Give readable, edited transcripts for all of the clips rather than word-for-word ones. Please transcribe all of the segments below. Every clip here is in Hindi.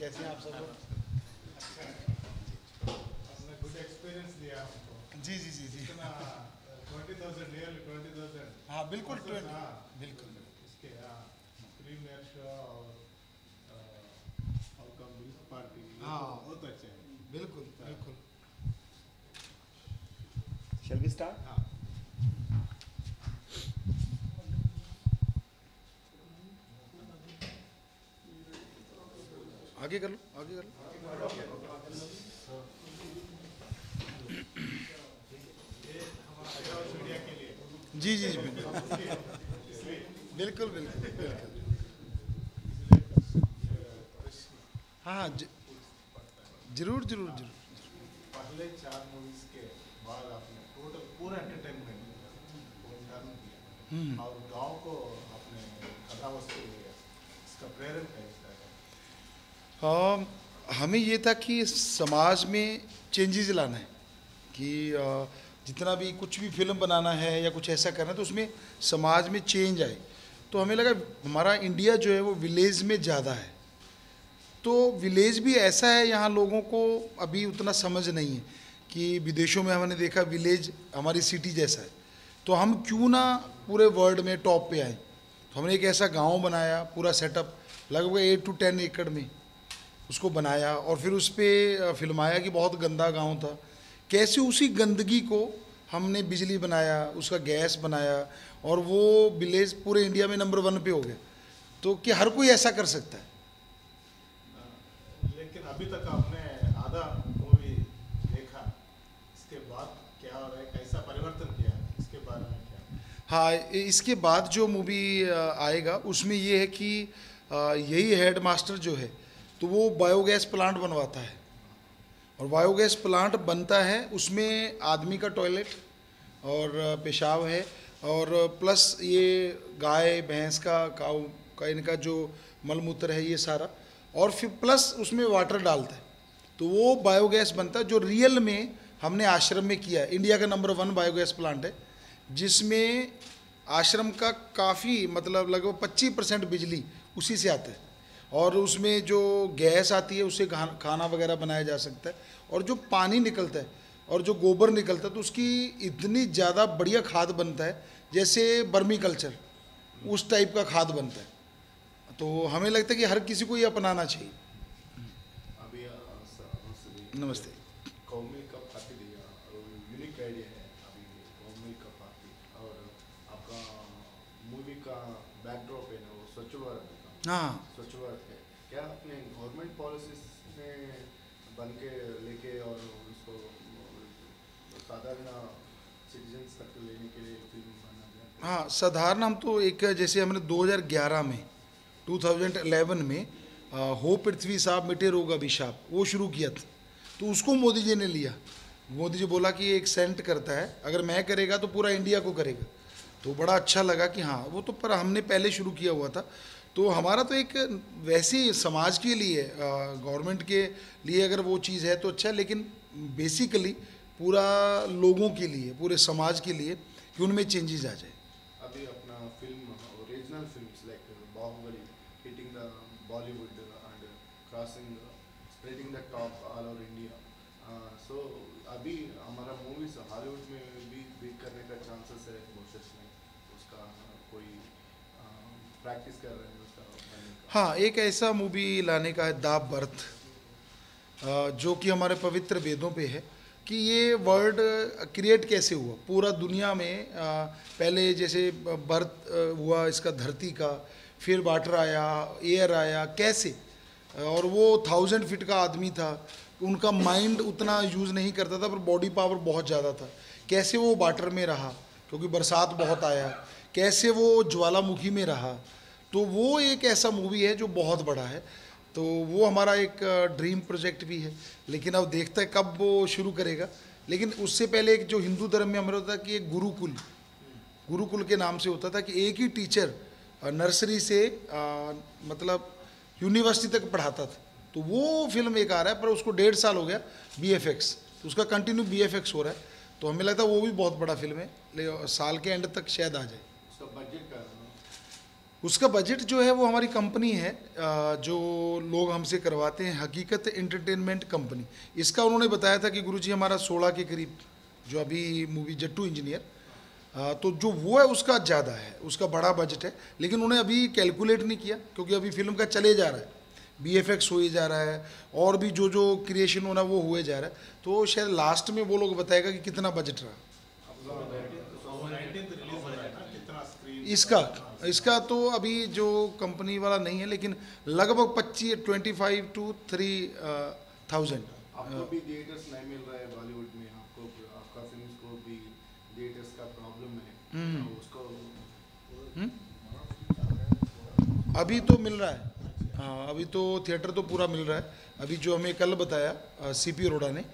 कैसे हैं आप सब लोग? अच्छा आपने गुड एक्सपीरियंस दिया हमको। जी जी जी जी। इतना 20,000 नियरली 20,000। हाँ बिल्कुल हाँ बिल्कुल। इसके प्रीमियर शो और आउटकम मिल्क पार्टी हाँ बहुत अच्छे हैं। बिल्कुल बिल्कुल। Shall we start? हाँ आगे कर लो आगे कर लो। मीडिया के लिए जी जी जी बिल्कुल बिल्कुल बिल्कुल बिल्कुल। हाँ हाँ जरूर जरूर जरूर। पहले 4 मूवीज के बाद आपने टोटल पूरा एंटरटेनमेंट दिया और गांव को आपने कथा वस्तु दिया। इसका प्रेरण कैसा है? हमें ये था कि समाज में चेंजेस लाना है कि जितना भी कुछ भी फिल्म बनाना है या कुछ ऐसा करना है तो उसमें समाज में चेंज आए। तो हमें लगा हमारा इंडिया जो है वो विलेज में ज़्यादा है, तो विलेज भी ऐसा है यहाँ लोगों को अभी उतना समझ नहीं है कि विदेशों में हमने देखा विलेज हमारी सिटी जैसा है, तो हम क्यों ना पूरे वर्ल्ड में टॉप पे आए। तो हमने एक ऐसा गांव बनाया, पूरा सेटअप लगभग 8 to 10 एकड़ में उसको बनाया और फिर उस पर फिल्माया कि बहुत गंदा गांव था, कैसे उसी गंदगी को हमने बिजली बनाया, उसका गैस बनाया और वो विलेज पूरे इंडिया में नंबर 1 पे हो गया। तो कि हर कोई ऐसा कर सकता है। लेकिन अभी तक आपने आधा मूवी देखा, इसके बाद क्या हो रहा है, कैसा परिवर्तन किया है, इसके बारे में क्या? हाँ इसके बाद जो मूवी आएगा उसमें ये है कि यही हेड मास्टर जो है तो वो बायोगैस प्लांट बनवाता है और बायोगैस प्लांट बनता है, उसमें आदमी का टॉयलेट और पेशाब है और प्लस ये गाय भैंस का काऊ का इनका जो मलमूत्र है ये सारा, और फिर प्लस उसमें वाटर डालता है तो वो बायोगैस बनता है जो रियल में हमने आश्रम में किया है। इंडिया का नंबर 1 बायोगैस प्लांट है जिसमें आश्रम का काफ़ी मतलब लगभग 25% बिजली उसी से आता है और उसमें जो गैस आती है उससे खाना वगैरह बनाया जा सकता है और जो पानी निकलता है और जो गोबर निकलता है तो उसकी इतनी ज़्यादा बढ़िया खाद बनता है जैसे बर्मी कल्चर उस टाइप का खाद बनता है। तो हमें लगता है कि हर किसी को ये अपनाना चाहिए। अभी नमस्ते। कौमी का पार्टी दिया और यूनिक आइडिया है अभी कौमी का पार्टी और आपका मूवी का बैकड्रॉप है ना वो स्वच्छ भारत का। हाँ स्वच्छ भारत है क्या अपने गवर्नमेंट पॉलिसीज में बन के लेके और उसको साधारण सिटीजन्स तक लेने के लिए फिल्म बना जाए? हाँ साधारण हम तो एक जैसे हमने 2011 में 2011 में हो पृथ्वी साहब मिटे रोग अभिशाप वो शुरू किया था, तो उसको मोदी जी ने लिया। मोदी जी बोला कि एक सेंट करता है, अगर मैं करेगा तो पूरा इंडिया को करेगा, तो बड़ा अच्छा लगा कि हाँ वो तो पर हमने पहले शुरू किया हुआ था। तो हमारा तो एक वैसे ही समाज के लिए गवर्नमेंट के लिए अगर वो चीज़ है तो अच्छा है, लेकिन बेसिकली पूरा लोगों के लिए पूरे समाज के लिए कि उनमें चेंजेस आ जाए। अभी अपना film original films like Baahubali hitting the Bollywood and crossing spreading the top all over India, so अभी हमारा मूवीज हॉलीवुड में भी बीट करने का चांसेस है कोशिश में उसका कोई प्रैक्टिस कर रहे हैं उसका बनने का? हाँ एक ऐसा मूवी लाने का है दा बर्थ, जो कि हमारे पवित्र वेदों पे है कि ये वर्ड क्रिएट कैसे हुआ पूरा दुनिया में। पहले जैसे बर्थ हुआ इसका धरती का, फिर वाटर आया, एयर आया, कैसे, और वो 1000 फीट का आदमी था, उनका माइंड उतना यूज़ नहीं करता था पर बॉडी पावर बहुत ज़्यादा था, कैसे वो वाटर में रहा क्योंकि बरसात बहुत आया, कैसे वो ज्वालामुखी में रहा। तो वो एक ऐसा मूवी है जो बहुत बड़ा है, तो वो हमारा एक ड्रीम प्रोजेक्ट भी है, लेकिन अब देखते हैं कब वो शुरू करेगा। लेकिन उससे पहले एक जो हिंदू धर्म में हमारा होता है कि एक गुरुकुल के नाम से होता था कि एक ही टीचर नर्सरी से मतलब यूनिवर्सिटी तक पढ़ाता था, तो वो फिल्म एक आ रहा है पर उसको 1.5 साल हो गया BFX, तो उसका कंटिन्यू BFX हो रहा है, तो हमें लगता है वो भी बहुत बड़ा फिल्म है, साल के एंड तक शायद आ जाए। उसका बजट का उसका बजट जो है वो हमारी कंपनी है, जो लोग हमसे करवाते हैं, हकीकत एंटरटेनमेंट कंपनी। इसका उन्होंने बताया था कि गुरुजी हमारा 16 के करीब, जो अभी मूवी जट्टू इंजीनियर, तो जो वो है उसका ज़्यादा है, उसका बड़ा बजट है। लेकिन उन्हें अभी कैलकुलेट नहीं किया, क्योंकि अभी फिल्म का चले जा रहा है, BFX हुए जा रहा है, और भी जो जो क्रिएशन होना वो हुए जा रहा है। तो शायद लास्ट में वो लोग बताएगा कि कितना बजट रहा इसका तो अभी जो कंपनी वाला नहीं है, लेकिन लगभग 25 to 30,000। आपको भी थिएटर्स नहीं मिल रहा है बॉलीवुड में, आपको आपका फिल्म्स को भी थिएटर्स का प्रॉब्लम है, उसको अभी तो मिल रहा है। हाँ, अभी तो थिएटर तो पूरा मिल रहा है। अभी जो हमें कल बताया CP अरोड़ा ने,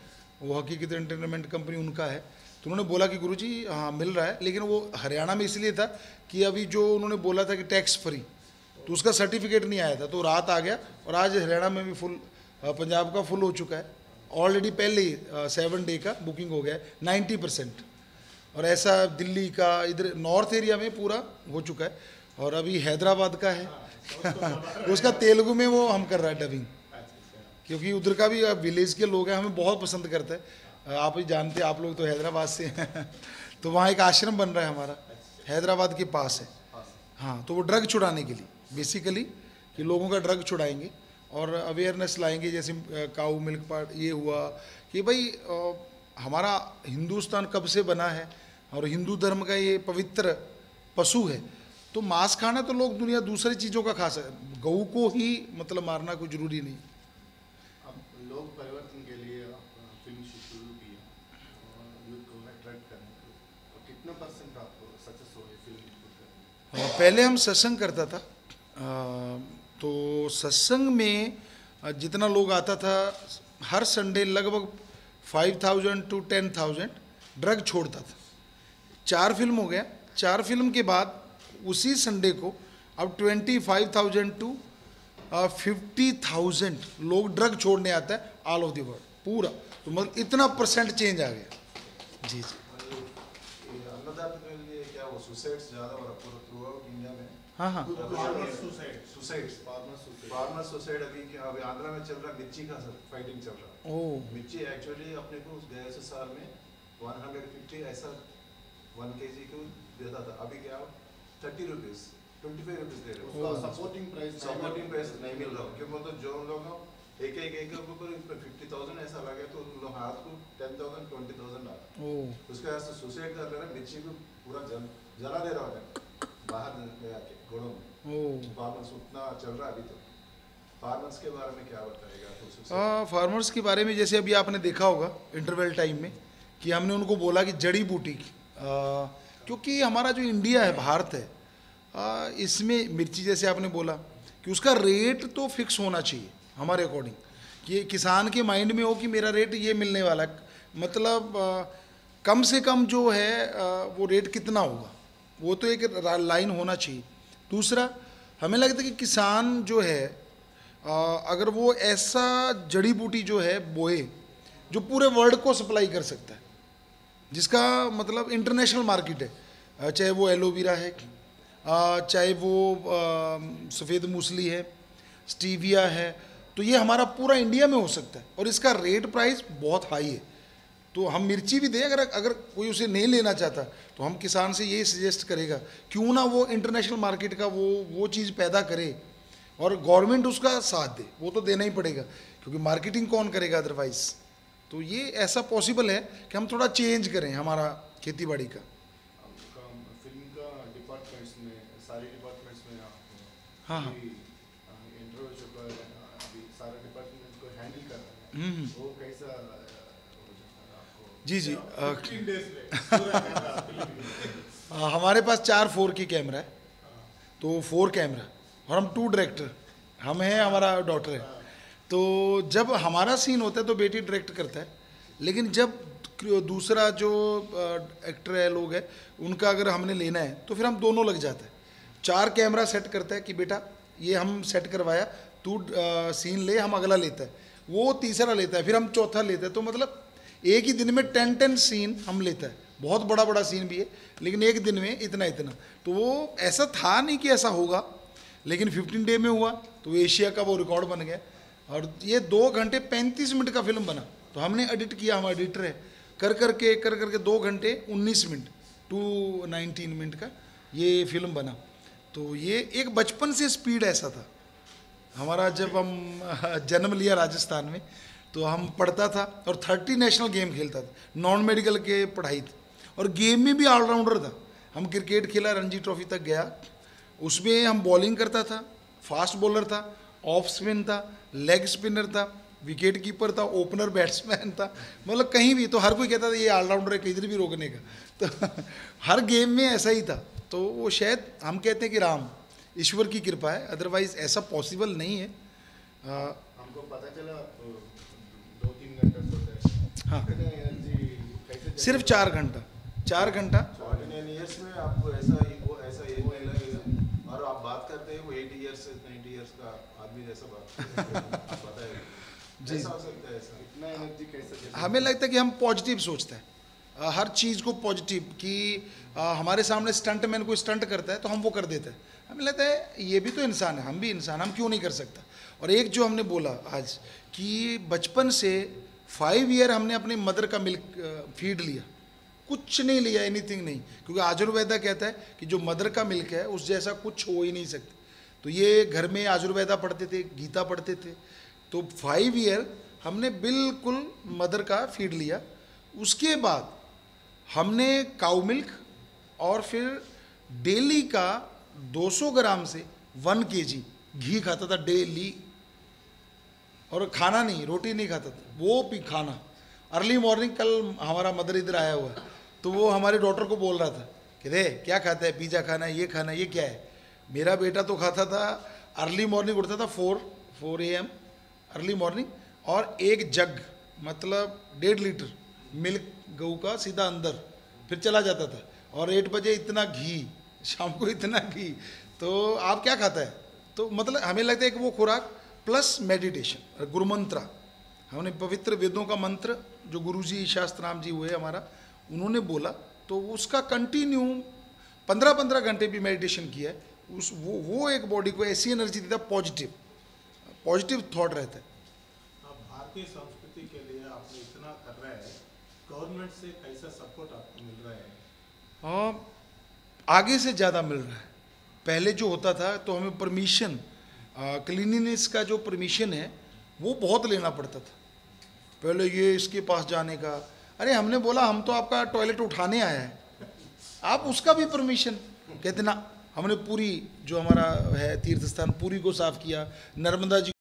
वो हकीकत एंटरटेनमेंट कंपनी उनका है, तो उन्होंने बोला कि गुरुजी हाँ मिल रहा है, लेकिन वो हरियाणा में इसलिए था कि अभी जो उन्होंने बोला था कि टैक्स फ्री, तो उसका सर्टिफिकेट नहीं आया था, तो रात आ गया, और आज हरियाणा में भी फुल, पंजाब का फुल हो चुका है ऑलरेडी, पहले ही 7 डे का बुकिंग हो गया है 90%। और ऐसा दिल्ली का, इधर नॉर्थ एरिया में पूरा हो चुका है, और अभी हैदराबाद का है उसका तेलुगु में वो हम कर रहा है डबिंग, क्योंकि उधर का भी विलेज के लोग हैं, हमें बहुत पसंद करते हैं। आप ही जानते हैं, आप लोग तो हैदराबाद से हैं तो वहाँ एक आश्रम बन रहा है हमारा, हैदराबाद के पास है। हाँ, तो वो ड्रग छुड़ाने के लिए बेसिकली, कि लोगों का ड्रग छुड़ाएंगे और अवेयरनेस लाएंगे। जैसे काऊ मिल्क पार्ट ये हुआ कि भाई हमारा हिंदुस्तान कब से बना है, और हिंदू धर्म का ये पवित्र पशु है, तो मांस खाना तो लोग दुनिया दूसरी चीज़ों का खा सकते, गऊ को ही मतलब मारना कोई ज़रूरी नहीं। अब लोग परिवर्तन के लिए फिल्म शुरू किया यूथ को अट्रैक्ट करने के लिए, तो कितना % आपको सक्सेस हो ये फिल्म? पहले हम सत्संग करता था, तो सत्संग में जितना लोग आता था, हर संडे लगभग 5,000 to 10,000 ड्रग छोड़ता था। 4 फिल्म हो गया, 4 फिल्म के बाद उसी संडे को अब 25,000 to 50,000 लोग ड्रग छोड़ने आता है ऑल ओवर द वर्ल्ड पूरा। तो मतलब इतना % चेंज आ गया। जी अन्नदाता के लिए क्या वो सुसाइड्स ज़्यादा हो रहा पूरा थ्रू आउट इंडिया में? हाँ फार्मर सुसाइड अभी आंध्रा में चल रहा है, मिर्ची का फाइटिंग चल रहा है। मिर्ची एक्चुअली अपने को गए से साल में 150 ऐसा 1 kg को देता था, अभी क्या 30 रुपीज़ 25 रुपीज़ दे रहे हैं। सपोर्टिंग प्राइस नहीं मिल रहा, क्योंकि मतलब जो लोग एक के ऊपर 50,000 ऐसा लगे, तो उन लोग हाथ को 10,000 20,000 डाला, उसके वजह से सुसाइड कर रहे हैं। मिर्ची को पूरा जला दे रहा है बाहर ले आके घोड़ों में। फार्मर्स उतना चल रहा है अभी। तो फार्मर्स के बारे में क्या बताएगा? फार्मर्स के बारे में जैसे अभी आपने देखा होगा इंटरवल टाइम में कि हमने उनको बोला कि जड़ी बूटी की, क्योंकि हमारा जो इंडिया है, भारत है, इसमें मिर्ची जैसे आपने बोला कि उसका रेट तो फिक्स होना चाहिए हमारे अकॉर्डिंग, कि किसान के माइंड में हो कि मेरा रेट ये मिलने वाला है, मतलब कम से कम जो है वो रेट कितना होगा, वो तो एक लाइन होना चाहिए। दूसरा, हमें लगता है कि किसान जो है अगर वो ऐसा जड़ी बूटी जो है बोए जो पूरे वर्ल्ड को सप्लाई कर सकता है, जिसका मतलब इंटरनेशनल मार्केट है, चाहे वो एलोवेरा है, चाहे वो सफ़ेद मूसली है, स्टीविया है, तो ये हमारा पूरा इंडिया में हो सकता है, और इसका रेट प्राइस बहुत हाई है। तो हम मिर्ची भी दें, अगर कोई उसे नहीं लेना चाहता, तो हम किसान से यही सजेस्ट करेगा क्यों ना वो इंटरनेशनल मार्केट का वो चीज़ पैदा करे, और गवर्नमेंट उसका साथ दे, वो तो देना ही पड़ेगा, क्योंकि मार्केटिंग कौन करेगा अदरवाइज। तो ये ऐसा पॉसिबल है कि हम थोड़ा चेंज करें हमारा खेती बाड़ी का। फिल्म का डिपार्टमेंट्स में, सारे डिपार्टमेंट्स में आप हाँ इंटरव्यू जो कर रहे हैं, अभी सारे डिपार्टमेंट को हैंडल कर रहे हैं, वो कैसा हो जाता है आपको? जी 15 days में हमारे पास 4 4K कैमरा है, तो 4 कैमरा, और हम 2 डायरेक्टर, हम हैं, हमारा डॉटर है। तो जब हमारा सीन होता है तो बेटी डायरेक्ट करता है, लेकिन जब दूसरा जो एक्टर है, लोग है, उनका अगर हमने लेना है तो फिर हम दोनों लग जाते हैं। 4 कैमरा सेट करता है कि बेटा ये हम सेट करवाया, तू सीन ले, हम अगला लेता है, वो तीसरा लेता है, फिर हम चौथा लेते हैं। तो मतलब एक ही दिन में 10 सीन हम लेता है, बहुत बड़ा बड़ा सीन भी है, लेकिन एक दिन में इतना। तो वो ऐसा था नहीं कि ऐसा होगा, लेकिन 15 डे में हुआ तो एशिया का वो रिकॉर्ड बन गया। और ये 2 घंटे 35 मिनट का फिल्म बना। तो हमने एडिट किया, हमारा एडिटर है, कर करके 2 घंटे 19 मिनट 219 मिनट का ये फिल्म बना। तो ये एक बचपन से स्पीड ऐसा था हमारा। जब हम जन्म लिया राजस्थान में तो हम पढ़ता था और 30 नेशनल गेम खेलता था, नॉन मेडिकल के पढ़ाई थी, और गेम में भी ऑलराउंडर था। हम क्रिकेट खेला, रणजी ट्रॉफी तक गया, उसमें हम बॉलिंग करता था, फास्ट बॉलर था, ऑफ स्पिन था, लेग स्पिनर था, विकेट कीपर था, ओपनर बैट्समैन था, मतलब कहीं भी। तो हर कोई कहता था ये ऑलराउंडर है, किधर भी रोकने का। तो हर गेम में ऐसा ही था। तो वो शायद हम कहते हैं कि राम ईश्वर की कृपा है, अदरवाइज ऐसा पॉसिबल नहीं है। हमको पता चला 2-3 घंटा सोते हैं। हाँ, एनर्जी कैसे सिर्फ 4 घंटा 4 घंटा। 49 ईयर्स में आपको ऐसा एज नहीं लगेगा। और आप बात करते हैं वो 80 ईयर्स से 90 ईयर्स का आदमी जैसा बात करते हैं। आप बताइए जी। ऐसा हो सकता है ऐसा? इतना एनर्जी कैसे? हमें लगता है कि हम पॉजिटिव सोचते हैं, हर चीज़ को पॉजिटिव, कि हमारे सामने स्टंटमैन कोई स्टंट करता है तो हम वो कर देते हैं। हमें लगता है ये भी तो इंसान है, हम भी इंसान, हम क्यों नहीं कर सकता। और एक जो हमने बोला आज कि बचपन से 5 ईयर हमने अपनी मदर का मिल्क फीड लिया, कुछ नहीं लिया, एनीथिंग नहीं, क्योंकि आयुर्वेदा कहता है कि जो मदर का मिल्क है उस जैसा कुछ हो ही नहीं सकता। तो ये घर में आयुर्वेदा पढ़ते थे, गीता पढ़ते थे, तो 5 ईयर हमने बिल्कुल मदर का फीड लिया। उसके बाद हमने काउ मिल्क और फिर डेली का 200 ग्राम से 1 kg घी खाता था डेली। और खाना नहीं, रोटी नहीं खाता था, वो भी खाना। अर्ली मॉर्निंग, कल हमारा मदर इधर आया हुआ है तो वो हमारे डॉटर को बोल रहा था कि रे क्या खाता है, पिज़्ज़ा खाना है, ये खाना है, ये क्या है। मेरा बेटा तो खाता था, अर्ली मॉर्निंग उठता था 4 AM अर्ली मॉर्निंग, और 1 जग मतलब 1.5 लीटर मिल्क गऊ का सीधा अंदर, फिर चला जाता था। और 8 बजे इतना घी, शाम को इतना घी। तो आप क्या खाता है? तो मतलब हमें लगता है कि वो खुराक प्लस मेडिटेशन, गुरुमंत्रा, हमने पवित्र वेदों का मंत्र जो गुरुजी शास्त्राम जी हुए हमारा, उन्होंने बोला, तो उसका कंटिन्यू 15-15 घंटे भी मेडिटेशन किया है। वो एक बॉडी को ऐसी एनर्जी देता है, पॉजिटिव थॉट रहता है। आप भारतीय संस्कृति के लिए आपने इतना कर रहे हैं, गवर्नमेंट से कैसा सपोर्ट आपको मिल रहा है? आगे से ज़्यादा मिल रहा है। पहले जो होता था तो हमें परमिशन, क्लीनिनेस का जो परमिशन है वो बहुत लेना पड़ता था। पहले ये इसके पास जाने का, अरे हमने बोला हम तो आपका टॉयलेट उठाने आया है, आप उसका भी परमिशन कहते ना। हमने पूरी जो हमारा है तीर्थ स्थान, पूरी को साफ़ किया, नर्मदा जी